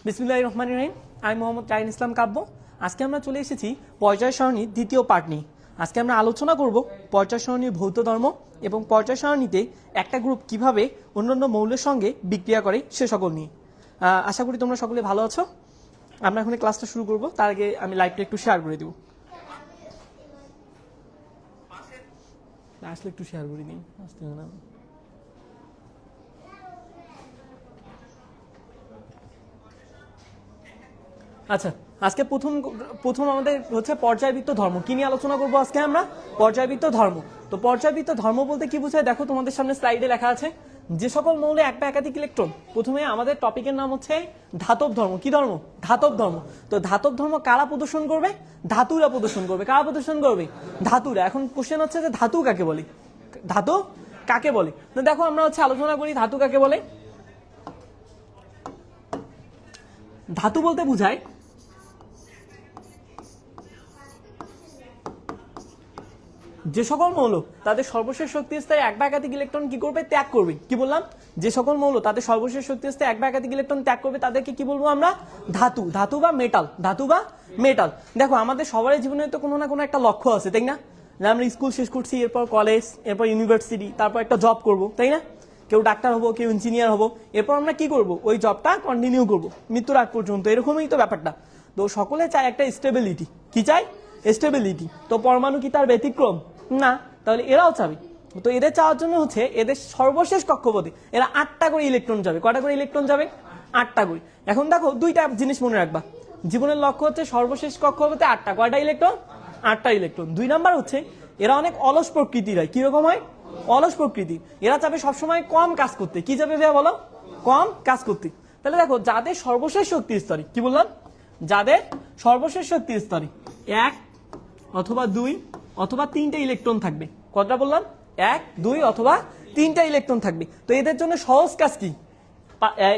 বিসমিল্লাহির রহমানির রহিম। আমি মোহাম্মদ কাইন ইসলাম কাব্য। আজকে আমরা চলে এসেছি পর্যায় সারণীর দ্বিতীয় পার্ট নিয়ে। আজকে আমরা আলোচনা করব পর্যায় সারণীর ভৌত ধর্ম এবং পর্যায় সারণীতে একটা গ্রুপ কিভাবে অন্যান্য মৌলের সঙ্গে বিক্রিয়া করে সে সকল নিয়ে। আশা করি তোমরা সকলে ভালো আছো। আমরা এখন ক্লাসটা শুরু করব, তার আগে আমি লাইভটা একটু শেয়ার করে দেব। আসলে একটু শেয়ার করে দিই, আসতে না। আচ্ছা, আজকে প্রথম আমাদের হচ্ছে পর্যায়বৃত্ত ধর্ম। কি নিয়ে আলোচনা করবো আজকে আমরা? পর্যায়বৃত্ত ধর্ম। তো পর্যায়বৃত্ত ধর্ম বলতে কি বোঝায় দেখো, তোমাদের সামনে স্লাইডে লেখা আছে যে সকল মৌলে এক বা একাধিক ইলেকট্রন। প্রথমে আমাদের টপিকের নাম হচ্ছে ধাতব ধর্ম। কি ধর্ম? ধাতব ধর্ম। তো ধাতব ধর্ম কারা প্রদর্শন করবে? ধাতুরা প্রদর্শন করবে। কারা প্রদর্শন করবে? ধাতুরা। এখন কোশ্চেন হচ্ছে যে ধাতু কাকে বলে? ধাতু কাকে বলে? তো দেখো আমরা হচ্ছে আলোচনা করি ধাতু কাকে বলে। ধাতু বলতে বোঝায় যে সকল মৌল তাদের সর্বশেষ শক্তি স্তরে এক বা একাধিক ইলেকট্রন কি করবে? ত্যাগ করবে। কি বললাম? যে সকল মৌল তাদের সর্বশেষ শক্তি স্তরে এক বা একাধিক ইলেকট্রন ত্যাগ করবে তাদেরকে কি বলবো আমরা? ধাতু। ধাতু বা মেটাল। ধাতু বা মেটাল। দেখো আমাদের সবার জীবনে তো কোনো না কোনো একটা লক্ষ্য আছে, তাই না? আমরা স্কুল শেষ করছি, এরপর কলেজ, এরপর ইউনিভার্সিটি, তারপর একটা জব করব, তাই না? কেউ ডাক্তার হবো, কেউ ইঞ্জিনিয়ার হবো। এরপর আমরা কি করব? ওই জবটা কন্টিনিউ করব মৃত্যুর আগ পর্যন্ত। এরকমই তো ব্যাপারটা। তো সকলে চায় একটা স্টেবিলিটি। কি চাই? স্টেবিলিটি। তো পরমাণু কি তার ব্যতিক্রম? না। তাহলে এরাও চাবে। তো এদের চাওয়ার জন্য হচ্ছে এদের সর্বশেষ কক্ষপথে এরা 8টা করে ইলেকট্রন যাবে। কয়টা করে ইলেকট্রন যাবে? 8টা করে। এখন দেখো দুইটা জিনিস মনে রাখবা, জীবনের লক্ষ্য হচ্ছে সর্বশেষ কক্ষপথে 8টা। কয়টা ইলেকট্রন? 8টা ইলেকট্রন। 2 নাম্বার হচ্ছে এরা অনেক অলস প্রকৃতির হয়। কিরকম হয়? অলস প্রকৃতি। এরা চাবে সবসময় কম কাজ করতে। কি যাবে ভাইয়া বলো? কম কাজ করতে। তাহলে দেখো যাদের সর্বশেষ শক্তি স্তরে, কি বললাম? যাদের সর্বশেষ শক্তি স্তরে 1 অথবা 2 অথবা 3টা ইলেকট্রন থাকবে। কতটা বললাম? 1, 2 অথবা 3টা ইলেকট্রন থাকবে। তো এদের জন্য সহজ কাজ কি?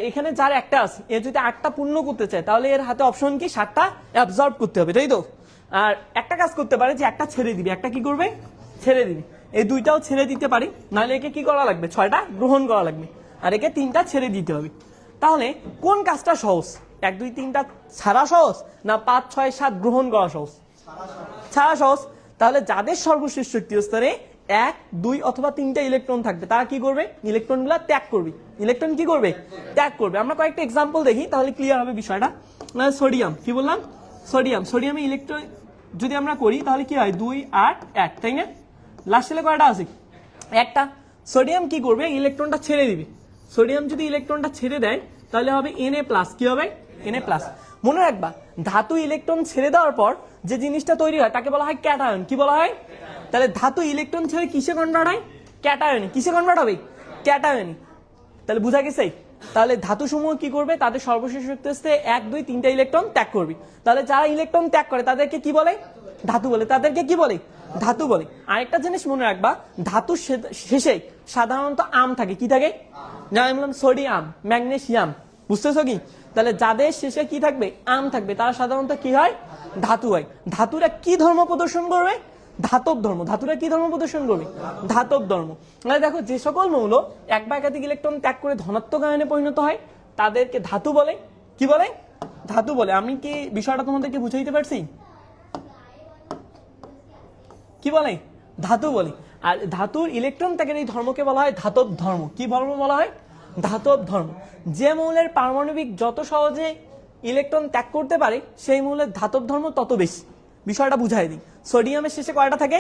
এখানে যার একটা আছে, এ যদি 8টা পূর্ণ করতে চায় তাহলে এর হাতে অপশন কি? 7টা অ্যাবজর্ব করতে হবে, তাই তো? আর একটা কাজ করতে পারে যে একটা ছেড়ে দিবে। একটা কি করবে? ছেড়ে দিবে। এই দুইটাও ছেড়ে দিতে পারি, নাহলে একে কি করা লাগবে? 6টা গ্রহণ করা লাগবে, আর একে 3টা ছেড়ে দিতে হবে। তাহলে কোন কাজটা সহজ? 1, 2, 3টা ছাড়া সহজ, না 5, 6, 7 গ্রহণ করা সহজ? ছাড়া সহজ। তাহলে যাদের সর্বশেষ শক্তি স্তরে 1, 2 অথবা 3টা ইলেকট্রন থাকবে তারা কি করবে? ইলেকট্রনগুলো ত্যাগ করবে। ইলেকট্রন কি করবে? ত্যাগ করবে। আমরা কয়েকটা এক্সাম্পল দেখি, তাহলে ক্লিয়ার হবে বিষয়টা। সোডিয়াম। কি বললাম? সোডিয়াম। সোডিয়ামে ইলেকট্রন যদি আমরা করি তাহলে কি হয়? 2, 8, 1, তাই না? লাস্ট সেলে কয়টা আছে? একটা। সোডিয়াম কি করবে? ইলেকট্রনটা ছেড়ে দিবে। সোডিয়াম যদি ইলেকট্রনটা ছেড়ে দেয় তাহলে হবে Na+। কি হবে? Na+। মনে রাখবা, ধাতু ইলেকট্রন ছেড়ে দেওয়ার পর যে জিনিসটা তৈরি হয় তাকে বলা হয় ক্যাটায়ন। কি বলা হয়? তাহলে ধাতু ইলেকট্রন ছেড়ে কিসে কনভার্ট হয়? ক্যাটায়নে। কিসে কনভার্ট হবে? ক্যাটায়নে। তাহলে বুঝা গেছে? তাহলে ধাতু সমূহ কি করবে? তাদের সর্বশেষ শক্তি স্তরে 1, 2, 3টা ইলেকট্রন ত্যাগ করবে। তাহলে যারা ইলেকট্রন ত্যাগ করে তাদেরকে কি বলে? ধাতু বলে। তাদেরকে কি বলে? ধাতু বলে। আরেকটা জিনিস মনে রাখবা, ধাতুর শেষে সাধারণত আম থাকে। কি থাকে? যেমন বললাম সোডিয়াম, ম্যাগনেসিয়াম। বুঝতেছো কি? তাহলে যাদের শেষে কি থাকবে? আম থাকবে, তারা সাধারণত কি হয়? ধাতু হয়। ধাতুরা কি ধর্ম প্রদর্শন করবে? ধাতব ধর্ম। ধাতুরা কি ধর্ম প্রদর্শন করবে? ধাতব ধর্ম। মানে দেখো যে সকল মৌল এক বা একাধিক ইলেকট্রন ত্যাগ করে ধনাত্মক আয়নে পরিণত হয় তাদেরকে ধাতু বলে। কি বলে? ধাতু বলে। আমি কি বিষয়টা তোমাদেরকে বুঝাইতে পারছি? কি বলে? ধাতু বলে। আর ধাতুর ইলেকট্রন ত্যাগের এই ধর্মকে বলা হয় ধাতব ধর্ম। কি ধর্ম বলা হয়? ধাতব ধর্ম। যে মৌলের পারমাণবিক যত সহজে ইলেকট্রন ত্যাগ করতে পারে সেই মৌলের ধাতব ধর্ম তত বেশি। বিষয়টা বুঝাই দিই। সোডিয়ামের শেষে কয়টা থাকে?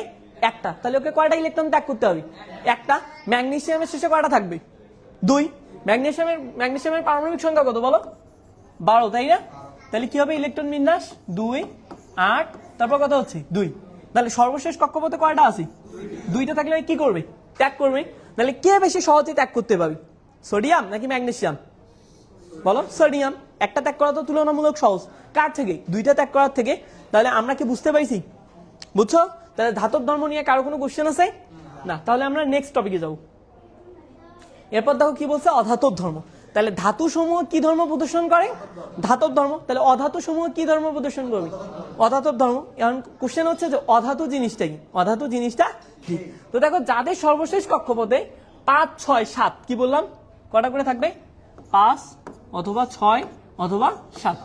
একটা। তাহলে ওকে কয়টা ইলেকট্রন ত্যাগ করতে হবে? একটা। ম্যাগনেসিয়ামের শেষে কয়টা থাকবে? 2। ম্যাগনেসিয়ামের পারমাণবিক সংখ্যা কত বলো? 12, তাই না? তাহলে কি হবে ইলেকট্রন বিন্যাস? 2, 8, তারপর কত হচ্ছে? 2। তাহলে সর্বশেষ কক্ষপথে কয়টা আছে? 2টা থাকলে কি করবে? ত্যাগ করবে। তাহলে কে বেশি সহজে ত্যাগ করতে পারবে? সোডিয়াম নাকি ম্যাগনেসিয়াম? বলো। সোডিয়াম। একটা ত্যাগ করা তো তুলনামূলক সহজ। কার থেকে? 2টা ত্যাগ করার থেকে। তাহলে আমরা কি বুঝতে পাইছি? বুঝছো? তাহলে ধাতব ধর্ম নিয়ে কারো কোনো কোশ্চেন আছে? না। তাহলে আমরা নেক্সট টপিকে যাবো। এরপর দেখো কি বলছে? অধাতব ধর্ম। তাহলে ধাতু সমূহ কি ধর্ম প্রদর্শন করে? ধাতব ধর্ম। তাহলে অধাতু সমূহ কি ধর্ম প্রদর্শন করবে? অধাতব ধর্ম। এখন কোশ্চেন হচ্ছে যে অধাতু জিনিসটা কি? অধাতু জিনিসটা কি? তো দেখো যাদের সর্বশেষ কক্ষপথে 5, 6, 7, কি বললাম? কটা করে থাকবে? 5 অথবা 6 অথবা 7।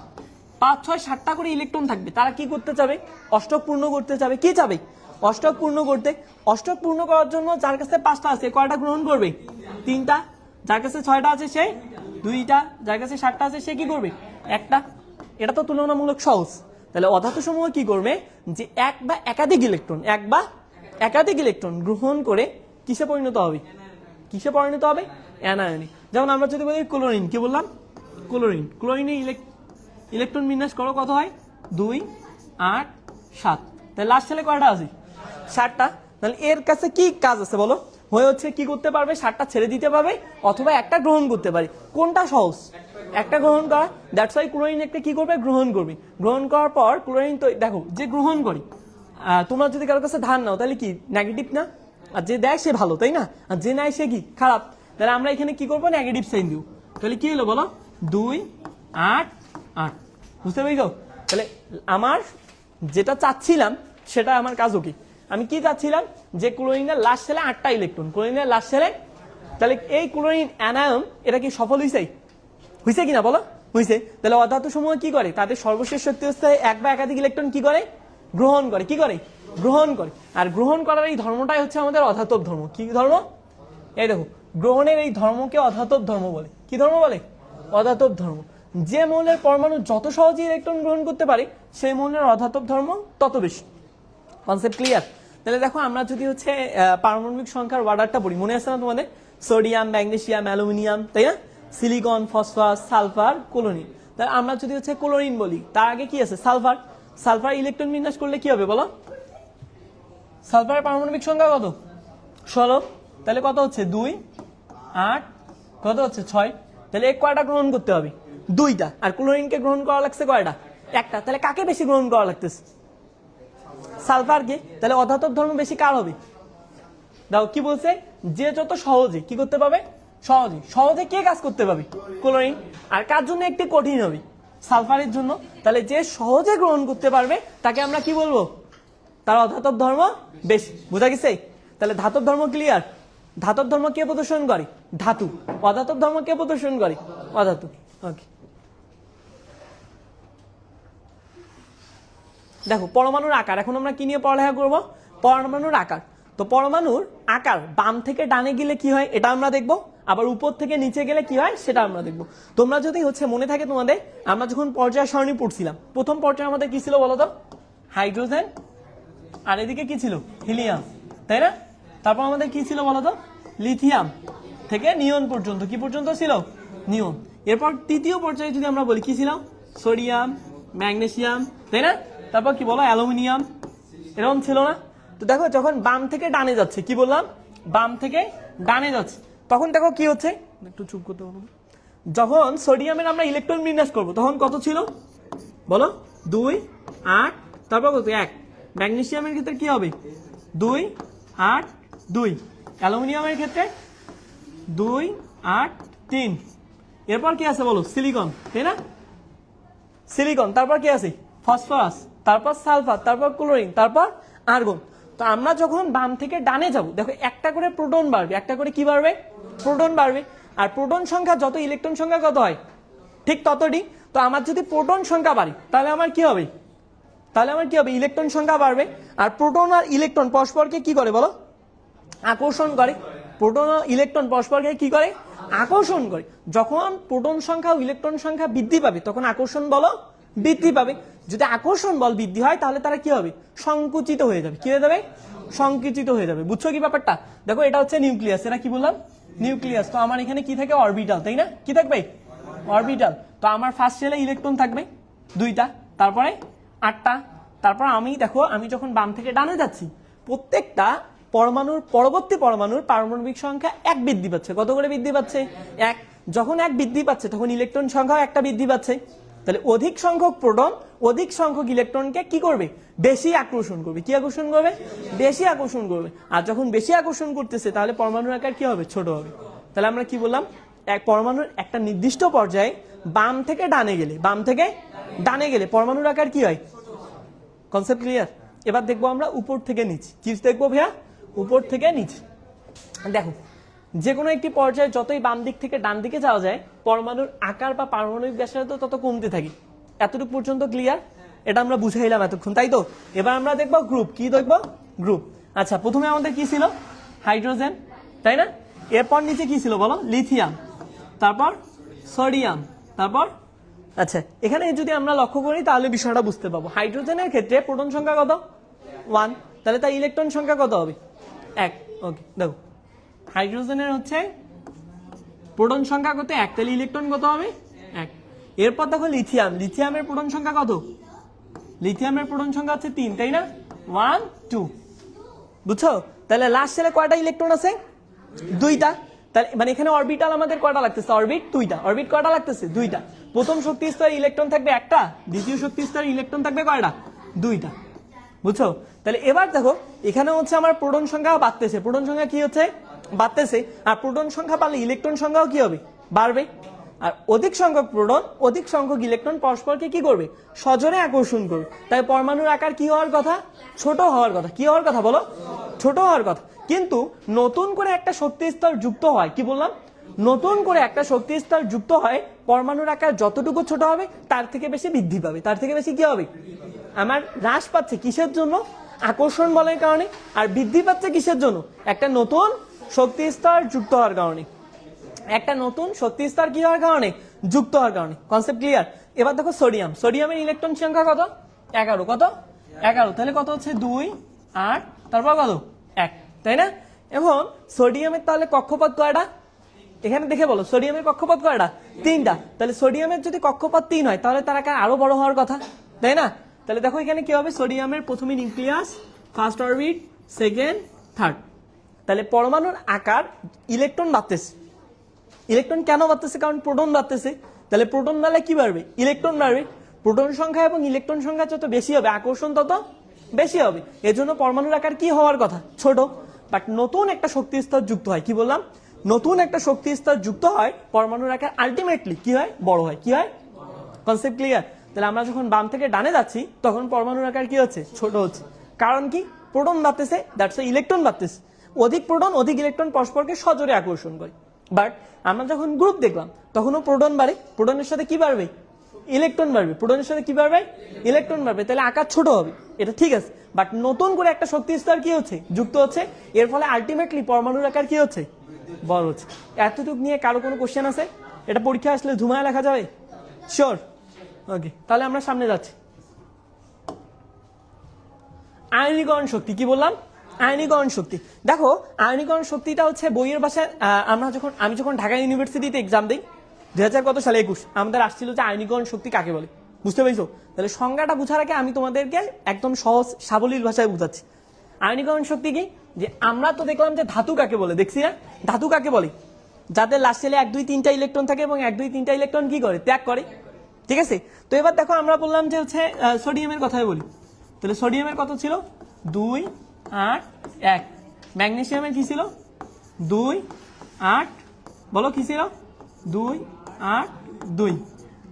5 6 7টা করে ইলেকট্রন থাকবে, তারা কি করতে চাবে? অষ্টক পূর্ণ করতে চাবে। কি চাবে? অষ্টক পূর্ণ করতে। অষ্টক পূর্ণ করার জন্য যার কাছে 5টা আছে কয়টা গ্রহণ করবে? 3টা। যার কাছে 6টা আছে সে 2টা। যার কাছে 7টা আছে সে কি করবে? একটা। এটা তো তুলনামূলক সহজ। তাহলে অধাতু সমূহ কি করবে? যে এক বা একাধিক ইলেকট্রন গ্রহণ করে কিসে পরিণত হবে? কিসে পরিণত হবে? অ্যানায়নে। যেমন আমরা যদি বলি ক্লোরিন, কি বললাম? ক্লোরিনে ইলেকট্রন বিন্যাস করো, কত হয়? 2 8 7। তাহলে লাস্ট ছেলে কয়টা আছে? 7টা। তাহলে এর কাছে কি কাজ আছে বলো? হয়ে হচ্ছে কি করতে পারবে? 7টা ছেড়ে দিতে পারবে অথবা একটা গ্রহণ করতে পারে। কোনটা সহজ? একটা গ্রহণ করা। দ্যাটস ওয়াই ক্লোরিন একটা কি করবে? গ্রহণ করবে। গ্রহণ করার পর ক্লোরিন তো দেখো যে গ্রহণ করে, তোমরা যদি কারোর কাছে ধার নাও তাহলে কি নেগেটিভ না? আর যে দেয় সে ভালো, তাই না? আর যে নেয় সে কি খারাপ। তাহলে আমরা এখানে কি করবো? নেগেটিভ সাইন দিব। তাহলে কি হলো বলো? 2 8 8। বুঝতে পেরেছো? তাহলে আমার যেটা চাচ্ছিলাম সেটা আমার কাজও কি? আমি কি চাচ্ছিলাম? যে ক্লোরিনের লাস্ট ছেলে 8টা ইলেকট্রন, ক্লোরিনের লাস্ট ছেলে। তাহলে এই ক্লোরিন অ্যানায়ন এটা কি সফল হয়েছে? হয়েছে কিনা বলো? হয়েছে। তাহলে অধাতু সমূহ কি করে? তাদের সর্বশেষ শক্তি অবস্থায় এক বা একাধিক ইলেকট্রন কি করে? গ্রহণ করে। কি করে? গ্রহণ করে। আর গ্রহণ করার এই ধর্মটাই হচ্ছে আমাদের অধাতব ধর্ম। কি ধর্ম? এই দেখো, গ্রহণের এই ধর্মকে অধাতব ধর্ম বলে। কি ধর্ম বলে? অধাতব ধর্ম। যে মৌলের পরমাণু যত সহজে ইলেকট্রন গ্রহণ করতে পারে সেই মৌলের অধাতব ধর্ম তত বেশি। Concept clear? তাহলে দেখো আমরা যদি হচ্ছে পারমাণবিক সংখ্যার অর্ডারটা পড়ি, মনে আছে না তোমাদের? সোডিয়াম, ম্যাগনেসিয়াম, অ্যালুমিনিয়াম, তাই না? Silicon, phosphorus, sulphur, chlorine. তাহলে আমরা যদি হচ্ছে ক্লোরিন বলি, তার আগে কি আছে? সালফার। সালফার ইলেকট্রন বিন্যাস করলে কি হবে বলো? সালফারের পারমাণবিক সংখ্যা কত? 16। তাহলে কত হচ্ছে? 2 8 কত হচ্ছে? 6। তাহলে এক কয়টা গ্রহণ করতে হবে? 2টা। আর ক্লোরিনকে গ্রহণ করা লাগছে কয়টা? একটা। তাহলে কাকে বেশি গ্রহণ করা লাগতেছে? সালফারকে। তাহলে অধাতব ধর্ম বেশি কার হবে? দেখো কি বলছে? যে যত সহজে কি করতে পাবে? সহজে কে কাজ করতে পাবে? ক্লোরিন। আর কার জন্য একটু কঠিন হবে? সালফারের জন্য। তাহলে যে সহজে গ্রহণ করতে পারবে তাকে আমরা কি বলবো? তার অধাতব ধর্ম বেশি। বুঝা গেছে? তাহলে ধাতব ধর্ম ক্লিয়ার? ধাতব ধর্ম কে প্রদর্শন করে? ধাতু। অধাতব ধর্ম কে প্রদর্শন করে? অধাতু। ওকে, দেখো পরমাণুর আকার। এখন আমরা কি নিয়ে পড়ালেখা করব? পরমাণুর আকার। তো পরমাণুর আকার বাম থেকে ডানে গেলে কি হয় এটা আমরা দেখব, আবার উপর থেকে নিচে গেলে কি হয় সেটা আমরা দেখব। তোমরা যদি হচ্ছে মনে থাকে তোমাদের, আমরা যখন পর্যায় সারণী পড়ছিলাম, প্রথম পর্যায়ে আমাদের কি ছিল বলো তো? হাইড্রোজেন। আর এদিকে কি ছিল? হিলিয়াম, তাই না? তারপর আমাদের কি ছিল বলো তো? লিথিয়াম থেকে নিয়ন পর্যন্ত। কি পর্যন্ত ছিল? নিয়ন। এরপর তৃতীয় পর্যায়ে যদি আমরা বলি কি ছিল? সোডিয়াম, ম্যাগনেসিয়াম, তাই না? তারপর কি বলো? অ্যালুমিনিয়াম। এরকম ছিল না? তো দেখো যখন বাম থেকে ডানে যাচ্ছে, কি বললাম? বাম থেকে ডানে যাচ্ছে, তখন দেখো কি হচ্ছে? একটু চুপ করতে বলো। যখন সোডিয়ামের আমরা ইলেকট্রন বিন্যাস করব তখন কত ছিল বলো? 2 8। তারপর কত? 1। ম্যাগনেসিয়ামের ক্ষেত্রে কি হবে? 2 8 2। অ্যালুমিনিয়ামের ক্ষেত্রে 2 8 3। এরপর কি আছে বলো? সিলিকন, তাই না? সিলিকন। তারপর কি আছে? ফসফরাস, তারপর সালফার, তারপর ক্লোরিন, তারপর আর্গন। তো আমরা যখন বাম থেকে ডানে যাব দেখো একটা করে প্রোটন বাড়বে। একটা করে কি বাড়বে? প্রোটন বাড়বে। আর প্রোটন সংখ্যা যত, ইলেকট্রন সংখ্যা কত হয়? ঠিক ততটি। তো আমার যদি প্রোটন সংখ্যা বাড়ে তাহলে আমার কি হবে? ইলেকট্রন সংখ্যা বাড়বে। আর প্রোটন আর ইলেকট্রন পরস্পরকে কি করে বলো? আকর্ষণ করে। প্রোটন ও ইলেকট্রন পরস্পরকে কি করে? আকর্ষণ করে। যখন প্রোটন সংখ্যা ও ইলেকট্রন সংখ্যা বৃদ্ধি পাবে তখন আকর্ষণ বল বৃদ্ধি পাবে। যদি আকর্ষণ বল বৃদ্ধি হয় তাহলে তারা কি হবে? সংকুচিত হয়ে যাবে। কি হয়ে যাবে? সংকুচিত হয়ে যাবে। বুঝছো কি ব্যাপারটা? দেখো এটা হচ্ছে নিউক্লিয়াস। এটা কি বললাম? নিউক্লিয়াস। তো আমার এখানে কি থাকে? অরবিটাল, তাই না? কি থাকবে? অরবিটাল। তো আমার ফার্স্ট শেলে ইলেকট্রন থাকবে 2টা, তারপরে 8টা। তারপর আমি দেখো আমি যখন বাম থেকে ডানে যাচ্ছি প্রত্যেকটা পরমাণুর পরবর্তী পরমাণুর পারমাণবিক সংখ্যা 1 বৃদ্ধি পাচ্ছে। কত করে বৃদ্ধি পাচ্ছে? 1। যখন 1 বৃদ্ধি পাচ্ছে তখন ইলেকট্রন সংখ্যাও একটা বৃদ্ধি পাচ্ছে। তাহলে অধিক সংখ্যক প্রোটন অধিক সংখ্যক ইলেকট্রনকে কি করবে? বেশি আকর্ষণ করবে। কি আকর্ষণ করবে? বেশি আকর্ষণ করবে। আর যখন বেশি আকর্ষণ করতেছে তাহলে পরমাণুর আকার কি হবে? ছোট হবে। তাহলে আমরা কি বললাম? এক পরমাণুর একটা নির্দিষ্ট পর্যায়ে বাম থেকে ডানে গেলে পরমাণুর আকার কি হয়? Concept clear? এবার দেখবো আমরা উপর থেকে নিচে। কি দেখবো ভাইয়া? উপর থেকে নিচে। দেখো যে কোনো একটি পর্যায়ে যতই বাম দিক থেকে ডান দিকে যাওয়া যায় পরমাণুর আকার বা পারমাণবিক ব্যাসার্ধ তত কমতে থাকে। এতটুকু পর্যন্ত ক্লিয়ার? এটা আমরা বুঝাইলাম এতক্ষণ, তাই তো? এবার আমরা দেখবো গ্রুপ। কি দেখবো? গ্রুপ। আচ্ছা, প্রথমে আমাদের কি ছিল? হাইড্রোজেন, তাই না? এরপর নিচে কি ছিল বলো? লিথিয়াম, তারপর সোডিয়াম, তারপর আচ্ছা এখানে যদি আমরা লক্ষ্য করি তাহলে বিষয়টা বুঝতে পারবো। হাইড্রোজেনের ক্ষেত্রে প্রোটন সংখ্যা কত? 1, তাহলে তার ইলেকট্রন সংখ্যা কত হবে? 1। ওকে, দেখো হাইড্রোজেনের হচ্ছে প্রোটন সংখ্যা কত? 1, তাহলে ইলেকট্রন কত হবে? 1। এরপর দেখো লিথিয়াম, লিথিয়ামের প্রোটন সংখ্যা কত? লিথিয়ামের প্রোটন সংখ্যা হচ্ছে 3, তাই না? 1, 2, বুঝছো? তাহলে লাস্ট সেলে কয়টা ইলেকট্রন আছে? 2টা। তাহলে মানে এখানে অরবিটাল আমাদের কয়টা লাগতেছে? অরবিট 2টা। অরবিট কয়টা লাগতেছে? 2টা। প্রথম শক্তি স্তরে ইলেকট্রন থাকবে 1টা, দ্বিতীয় শক্তি স্তরে ইলেকট্রন থাকবে কয়টা? 2টা, বুঝছো? তাহলে এবার দেখো এখানে হচ্ছে আমার প্রোটন সংখ্যা বাড়তেছে। প্রোটন সংখ্যা কি হচ্ছে? বাড়তেছে। আর প্রোটন সংখ্যা বাড়লে ইলেকট্রন সংখ্যাও কি হবে? বাড়বে। আর অধিক সংখ্যক প্রোটন, অধিক সংখ্যক ইলেকট্রন পরস্পরকে কি করবে? সজোরে আকর্ষণ করবে। তাই পরমাণুর আকার কি হওয়ার কথা? ছোট হওয়ার কথা। কি হওয়ার কথা বলো? ছোট হওয়ার কথা। কিন্তু নতুন করে একটা শক্তি স্তর যুক্ত হয়, কি বললাম? নতুন করে একটা শক্তি স্তর যুক্ত হয়, পরমাণুর আকার যতটুকু ছোট হবে তার থেকে বেশি বৃদ্ধি পাবে। তার থেকে বেশি কি হবে? আমার হ্রাস পাচ্ছে কিসের জন্য? আকর্ষণ বলের কারণে। আর বৃদ্ধি পাচ্ছে কিসের জন্য? একটা নতুন শক্তি স্তর যুক্ত হওয়ার কারণে। একটা নতুন শক্তি স্তর কি হওয়ার কারণে? যুক্ত হওয়ার কারণে। Concept clear? এবার দেখো সোডিয়াম, সোডিয়ামের ইলেকট্রন সংখ্যা কত? 11। কত? 11। তাহলে কত হচ্ছে? 2, 8, তারপর কত? 1, তাই না? এখন সোডিয়ামের তাহলে কক্ষপথ কয়টা? এখানে দেখে বলো, সোডিয়ামের কক্ষপথ কয়টা? 3টা। তাহলে সোডিয়ামের যদি কক্ষপথ 3 হয় তাহলে তার আকার আরো বড় হওয়ার কথা, তাই না? তাহলে দেখো এখানে কি হবে? সোডিয়ামের প্রথমে nucleus, first orbit, second, third. তাহলে পরমাণুর আকার, ইলেকট্রন বাড়তেছে। ইলেকট্রন কেন বাড়তেছে? কারণ প্রোটন বাড়তেছে। তাহলে প্রোটন বাড়লে কি বাড়বে? ইলেকট্রন বাড়বে। প্রোটন সংখ্যা এবং ইলেকট্রন সংখ্যা যত বেশি হবে আকর্ষণ তত বেশি হবে। এজন্য পরমাণুর আকার কি হওয়ার কথা? ছোট। বাট নতুন একটা শক্তি স্তর যুক্ত হয়, কি বললাম? নতুন একটা শক্তি স্তর যুক্ত হয়, পরমাণুর আকার আলটিমেটলি কি হয়? বড় হয়। কি হয়? Concept clear? তাহলে আমরা যখন বাম থেকে ডানে যাচ্ছি তখন পরমাণুর আকার কি হচ্ছে? ছোট হচ্ছে। কারণ কি? প্রোটন বাড়তেছে, দ্যাটস ইলেকট্রন বাড়তেছে। অধিক প্রোটন, অধিক ইলেকট্রন পরস্পরকে সজোরে আকর্ষণ করে। বাট আমরা যখন গ্রুপ দেখলাম তখনও প্রোটন বাড়ে। প্রোটনের সাথে কি বাড়বে? ইলেকট্রন বাড়বে। প্রোটনের সাথে কি বাড়বে? ইলেকট্রন বাড়বে। তাহলে আকার ছোট হবে, এটা ঠিক আছে। বাট নতুন করে একটা শক্তি স্তর কি হচ্ছে? যুক্ত হচ্ছে। এর ফলে আলটিমেটলি পরমাণুর আকার কি হচ্ছে? বড় হচ্ছে। এতটুকু নিয়ে কারো কোনো কোশ্চেন আছে? এটা পরীক্ষা আসলে ধুমায় লেখা যাবে? শিওর? ওকে, তাহলে আমরা সামনে যাচ্ছি। আয়নীকরণ শক্তি। কি বললাম? আয়নীকরণ শক্তি। দেখো আয়নীকরণ শক্তিটা হচ্ছে বইয়ের ভাষায়, আমি যখন ঢাকা ইউনিভার্সিটিতে এক্সাম দিই 2000 কত সালে 21, আমাদের আসছিল যে আয়নীকরণ শক্তি কাকে বলে। বুঝতে পেরেছো? তাহলে সংজ্ঞাটা বুঝার আগে আমি তোমাদেরকে একদম সহজ সাবলীল ভাষায় বুঝাচ্ছি। আয়নীকরণ শক্তি কি? যে আমরা তো দেখলাম যে ধাতু কাকে বলে, দেখছি না? ধাতু কাকে বলে? যাদের লাস্ট সেলে 1, 2, 3টা ইলেকট্রন থাকে এবং 1, 2, 3টা ইলেকট্রন কি করে? ত্যাগ করে। ঠিক আছে? তো এবার দেখো আমরা বললাম যে হচ্ছে সোডিয়ামের কথাই বলি। তাহলে সোডিয়ামের কত ছিল? 2, 8, 1। ম্যাগনেসিয়ামের কি ছিল? 2, 8, বলো কি ছিল? 2, 8, 2।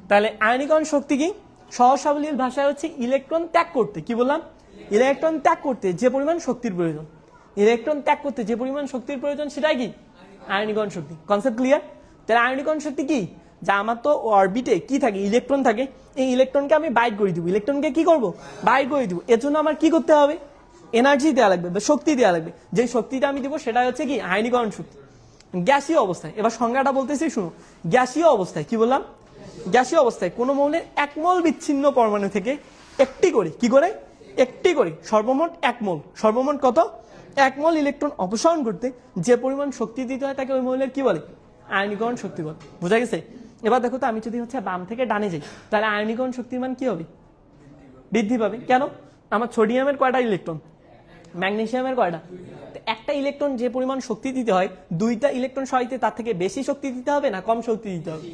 তাহলে আয়নীকরণ শক্তি কি? সহজ সাবলীল ভাষায় হচ্ছে ইলেকট্রন ত্যাগ করতে। কি বললাম? ইলেকট্রন ত্যাগ করতে যে পরিমাণ শক্তির প্রয়োজন, ইলেকট্রন ত্যাগ করতে যে পরিমাণ শক্তির প্রয়োজন সেটাই কি? আয়নীকরণ শক্তি। Concept clear? তাহলে আয়নীকরণ শক্তি কি? যা আমার তো অরবিটে কি থাকে? ইলেকট্রন থাকে। এই ইলেকট্রনকে আমি বাইর করে দিব। ইলেকট্রনকে কি করব? বাইর করে দিব। এর জন্য আমার কি করতে হবে? এনার্জি দেওয়া লাগবে বা শক্তি দেওয়া লাগবে। যে শক্তিটা আমি দিব সেটা হচ্ছে কি? আয়নীকরণ শক্তি। গ্যাসীয় অবস্থায়, এবার সংজ্ঞাটা বলতেছি শুনো। গ্যাসীয় অবস্থায় কি বললাম? গ্যাসীয় অবস্থায় কোন মৌলের এক মোল বিচ্ছিন্ন পরমাণু থেকে একটি করে, কি করে? একটি করে সর্বমোট 1 মোল, সর্বমোট কত? 1 মোল ইলেকট্রন অপসারণ করতে যে পরিমাণ শক্তি দিতে হয় তাকে ওই মৌলের কি বলে? আয়নীকরণ শক্তি বলে। বোঝা গেছে? এবার দেখো তো আমি যদি হচ্ছে বাম থেকে ডানে যাই তাহলে আয়নীকরণ শক্তির মান কি হবে? বৃদ্ধি পাবে। কেন? আমার সোডিয়ামের কয়টা ইলেকট্রন? ম্যাগনেসিয়ামের কয়টা? একটা ইলেকট্রন যে পরিমাণ শক্তি দিতে হয় 2টা ইলেকট্রন সহায়তে তার থেকে বেশি শক্তি দিতে হবে না কম শক্তি দিতে হবে?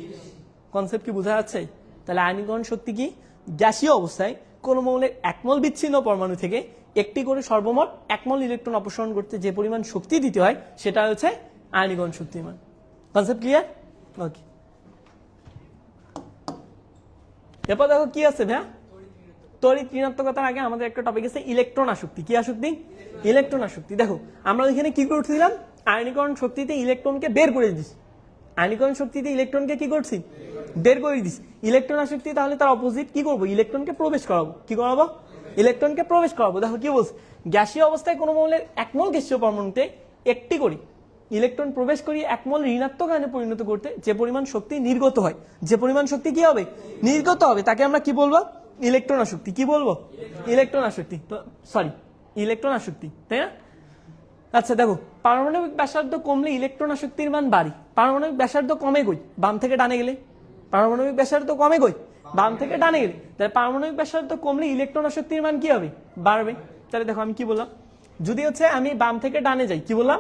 কনসেপ্ট কি বোঝা যাচ্ছে? তাহলে আয়নীকরণ শক্তি কি? গ্যাসীয় অবস্থায় কোন মৌলের 1 মোল বিচ্ছিন্ন পরমাণু থেকে একটি করে সর্বমোট 1 মোল ইলেকট্রন অপসারণ করতে যে পরিমাণ শক্তি দিতে হয় সেটা হচ্ছে আয়নীকরণ শক্তির মান। Concept clear? ওকে, এরপর দেখো কি আছে ভাইয়া? তড়িৎ ঋণাত্মকতার আগে আমাদের একটা টপিক আছে ইলেকট্রন আসক্তি। কি আসক্তি? ইলেকট্রন আসক্তি। দেখো আমরা ওইখানে কি করছিলাম? আয়নীকরণ শক্তিতে ইলেকট্রনকে বের করে দিস, আয়নীকরণ শক্তিতে ইলেকট্রনকে কি করছি, বের করে দিস। ইলেকট্রন আসক্তি তাহলে তার অপোজিট কি করবো, ইলেকট্রনকে প্রবেশ করাবো। কি করাবো, ইলেকট্রনকে প্রবেশ করাবো। দেখো কি বলছে, গ্যাসীয় অবস্থায় কোনো মৌলের এক মোল গ্যাসীয় পরমাণুতে একটি করে ইলেকট্রন প্রবেশ করিয়ে এক মোল ঋণাত্মক আয়নে পরিণত করতে যে পরিমাণ শক্তি নির্গত হয়, যে পরিমাণ শক্তি কি হবে, নির্গত হবে, তাকে আমরা কি বলবো, ইলেকট্রন আসক্তি। কি বলবো, ইলেকট্রন আসক্তি, সরি ইলেকট্রন আসক্তি, তাই না? আচ্ছা দেখো, পারমাণবিক ব্যাসার্ধ কমলে ইলেকট্রন আসক্তির মান বাড়ে। পারমাণবিক ব্যাসার্ধ কমে কই, বাম থেকে ডানে গেলে। পারমাণবিক ব্যাসার্ধ কমে কই, বাম থেকে ডানে গেলে। তাহলে পারমাণবিক ব্যাসার্ধ কমলে ইলেকট্রন আসক্তির মান কি হবে, বাড়বে। তাহলে দেখো আমি কি বললাম, যদি হচ্ছে আমি বাম থেকে ডানে যাই, কি বললাম,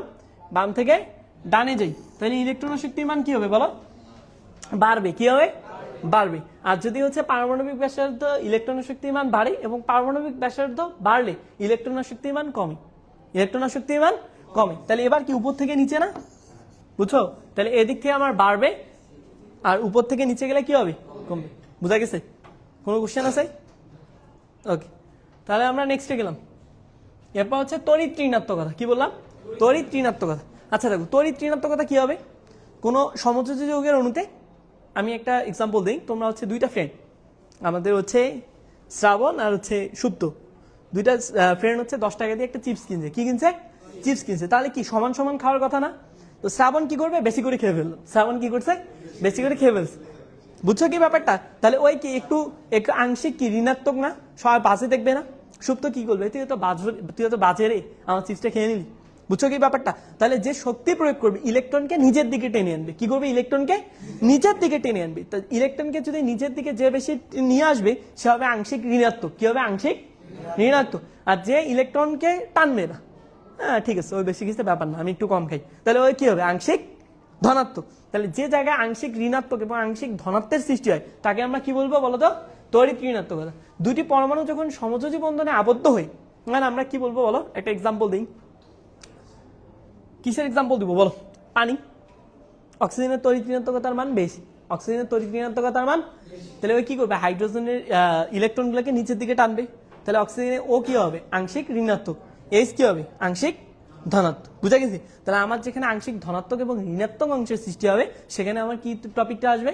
বাম থেকে ডানে যাই, তাহলে ইলেকট্রন আসক্তির মান কি হবে বলো, বাড়বে। কি হবে, বাড়বে। আর যদি হচ্ছে পারমাণবিক ব্যাসার্ধ ইলেকট্রন আসক্তির মান বাড়ে এবং পারমাণবিক ব্যাসার্ধ বাড়লে ইলেকট্রন আসক্তির মান কমে, ইলেকট্রন আসক্তির মান কমে। তাহলে এবার কি উপর থেকে নিচে না, বুঝছো? তাহলে এদিক থেকে আমার বাড়বে আর উপর থেকে নিচে গেলে কি হবে, কমবে। বুঝা গেছে? কোনো কোশ্চেন আছে? ওকে, তাহলে আমরা নেক্সটে গেলাম। এরপর হচ্ছে তড়িৎ ঋণাত্মকতা। কি বললাম, তড়িৎ ঋণাত্মকতা। আচ্ছা দেখো, তড়িৎ ঋণাত্মকতা কি হবে, কোনো সমযোজী যৌগের অণুতে, আমি একটা এক্সাম্পল দিই, তোমরা হচ্ছে দুইটা ফ্রেন্ড, আমাদের হচ্ছে শ্রাবণ আর হচ্ছে সুপ্ত, দুইটা ফ্রেন্ড হচ্ছে 10 টাকা দিয়ে একটা চিপস কিনছে। কি কিনছে, চিপস কিনছে। তাহলে কি সমান সমান খাওয়ার কথা না? তো শ্রাবণ কি করবে, বেশি করে খেয়ে ফেললো। শ্রাবণ কি করছে, বেশি করে খেয়ে ফেলছে। বুঝছো কি ব্যাপারটা? তাহলে ওই কি একটু একটু আংশিক কি ঋণাত্মক না, সবাই বাজে দেখবে না? সুপ্ত কি করবে, তুই তো বাজে রে, আমার চিপসটা খেয়ে নিলি। বুঝছো কি ব্যাপারটা? তাহলে যে শক্তি প্রয়োগ করবে ইলেকট্রনকে নিজের দিকে টেনে আনবে। কি করবে, ইলেকট্রনকে নিজের দিকে টেনে আনবে। তো ইলেকট্রনকে যদি নিজের দিকে যে বেশি নিয়ে আসবে সে হবে আংশিক ঋণাত্মক। কি হবে, আংশিক ঋণাত্মক। আর যে ইলেকট্রনকে টানবে না, হ্যাঁ ঠিক আছে, ওই বেশি কিছু ব্যাপার না, আমি একটু কম খাই, তাহলে ওই কি হবে, আংশিক ধনাত্মক। তাহলে যে জায়গায় আংশিক ঋণাত্মক এবং আংশিক ধনাত্মের সৃষ্টি হয় তাকে আমরা কি বলবো বলতো, তড়িৎ ঋণাত্মকতা। দুটি পরমাণু যখন সমযোজী বন্ধনে আবদ্ধ হয়, মানে আমরা কি বলবো বলো, একটা এক্সাম্পল দিই। কিসের এক্সাম্পল দিব বলো, পানি। অক্সিজেনের তড়িৎ ঋণাত্মকতার মান বেশি, অক্সিজেনের তড়িৎ ঋণাত্মকতার মান, তাহলে ওই কি করবে, হাইড্রোজেনের ইলেকট্রনগুলোকে নিচের দিকে টানবে। তাহলে অক্সিজেনে ও কি হবে, আংশিক ঋণাত্মক, এইচ কি হবে, আংশিক ধনাত্মক। বুঝা গেছে? তাহলে আমার যেখানে আংশিক ধনাত্মক এবং ঋণাত্মক অংশের সৃষ্টি হবে সেখানে আমার কি টপিকটা আসবে,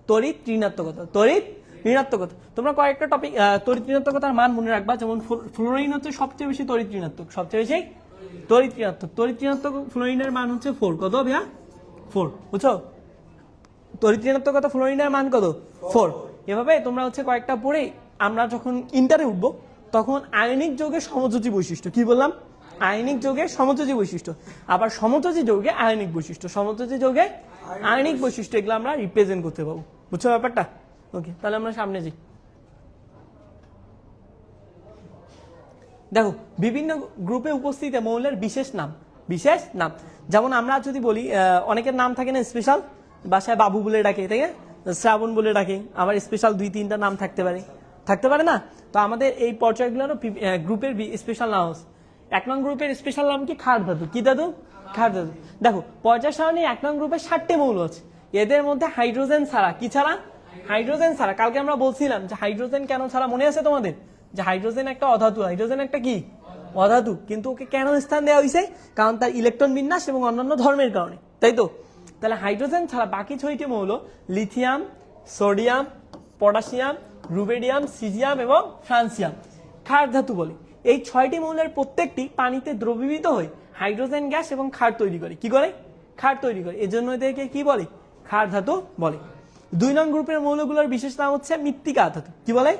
তড়িৎ ঋণাত্মকতা। তড়িৎ ঋণাত্মকতা, তোমরা কয়েকটা টপিক তড়িৎ ঋণাত্মকতার মান মনে রাখবা। যেমন ফ্লোরিন হচ্ছে সবচেয়ে বেশি তড়িৎ ঋণাত্মক, সবচেয়ে বেশি তড়িৎ ঋণাত্মক। তড়িৎ ঋণাত্মক ফ্লোরিনের মান হচ্ছে 4। কত ভাইয়া, 4। বুঝছো? তড়িৎ ঋণাত্মকতা ফ্লোরিনের মান কত, 4। এভাবে তোমরা হচ্ছে কয়েকটা পড়ে আমরা যখন ইন্টারে উঠবো তখন আয়নিক যৌগের সমযোজী বৈশিষ্ট্য, কি বললাম, আয়নিক যৌগের সমযোজী বৈশিষ্ট্য, আবার সমযোজী যৌগে আয়নিক বৈশিষ্ট্য, সমযোজী যৌগে আয়নিক বৈশিষ্ট্য, এগুলো আমরা রিপ্রেজেন্ট করতে পারবো। বুঝছো ব্যাপারটা? ওকে, তাহলে আমরা সামনে যাই। দেখো, বিভিন্ন গ্রুপে উপস্থিত মৌলের বিশেষ নাম, বিশেষ নাম। যেমন আমরা যদি বলি, অনেকের নাম থাকে না স্পেশাল, বাসায় বাবু বলে ডাকে, তাই না, শ্রাবণ বলে ডাকে, আবার স্পেশাল 2-3টা নাম থাকতে পারে, থাকতে পারে না? তো আমাদের এই পর্যায়গুলোরও গ্রুপের স্পেশাল নাম আছে। 1 নং গ্রুপের স্পেশাল নাম কি, ক্ষার ধাতু। কি ধাতু, ক্ষার ধাতু। দেখো, পর্যায় সারণী 1 নং গ্রুপে 60টি মৌল আছে। এদের মধ্যে হাইড্রোজেন ছাড়া, কি ছাড়া, হাইড্রোজেন ছাড়া। কালকে আমরা বলছিলাম যে হাইড্রোজেন কেন ছাড়া, মনে আছে তোমাদের, যে হাইড্রোজেন একটা অধাতু, হাইড্রোজেন একটা কি, অধাতু। কিন্তু ওকে কেন স্থান দেওয়া হয়েছে, কারণ তার ইলেকট্রন বিন্যাস এবং অন্যান্য ধর্মের কারণে, তাই তো? তাহলে হাইড্রোজেন ছাড়া বাকি 6টি মৌল লিথিয়াম, সোডিয়াম, পটাশিয়াম, রুবেডিয়াম, সিজিয়াম এবং ফ্রান্সিয়াম, ক্ষার ধাতু বলে। এই 6টি মৌলের প্রত্যেকটি পানিতে দ্রবীভূত হয়ে হাইড্রোজেন গ্যাস এবং ক্ষার তৈরি করে। কি করে, ক্ষার তৈরি করে। এজন্য এদেরকে কি বলে, ক্ষার ধাতু বলে। 2 নং গ্রুপের মৌলগুলোর বিশেষ নাম হচ্ছে মৃত্তিকা ধাতু। কি বলে,